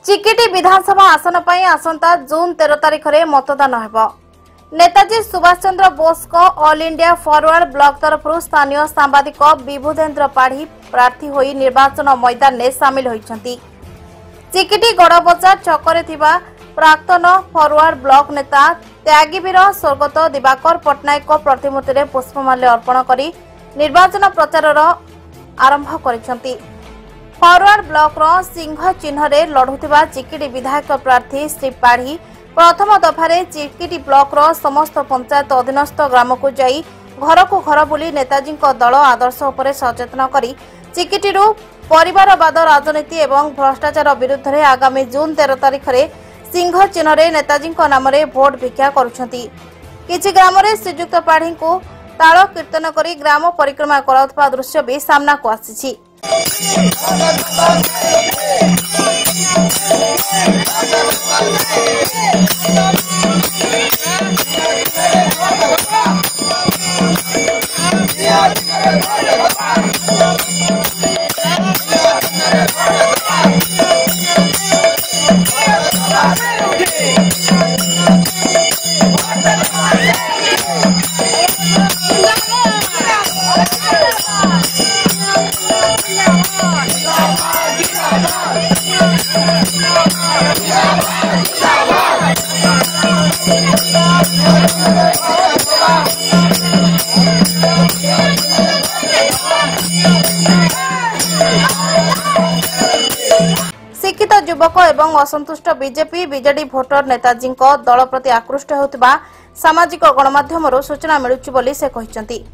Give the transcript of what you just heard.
चिकिटी विधानसभा आसन पर आसंता जून 13 तारिख में मतदान होब। नेताजी सुभाष चंद्र बोस को ऑल इंडिया फॉरवर्ड ब्लॉक तरफ स्थानीय सांबादिक विभुदेन्द्र पाढ़ी प्रार्थी होई निर्वाचन मैदान में सामिल होइछंती। चिकिटी गड़बजार छकरे थिबा प्राक्तन फॉरवर्ड ब्लॉक नेता त्यागीवीर स्वर्गत दिवाकर पट्टनायक प्रतिमूर्ति में पुष्पमाल्य अर्पण करी निर्वाचन प्रचार आरंभ करिसंती। फॉरवर्ड ब्लॉक सिंह चिन्ह रे लढुथिबा चिकिटी विधायक प्रार्थी श्री पाढ़ी प्रथम दफारे चिकिटी ब्लॉक समस्त पंचायत अधीनस्थ ग्राम को जाई घर को घर बुली नेताजी दल आदर्श उपरे सचेतन करी चिकिटी परिवारवाद राजनीति एवं भ्रष्टाचार विरुद्ध रे आगामी जून 13 तारिख रे सिंह चिन्ह रे नेताजी नाम रे भोट भिक्षा करुछंती। किछि ग्राम रे श्रीजुक्त पाढ़ी को ताल कीर्तन करी ग्राम परिक्रमा कराउथबा दृश्य भी सामना को आसीछि। शिक्षित युवक एवं असंतुष्ट बीजेपी बीजेडी भोटर नेताजी दल प्रति आकृष्ट होउथिबा सामाजिक गणमाध्यम सूचना मिलुछि बोली से कहिसंती।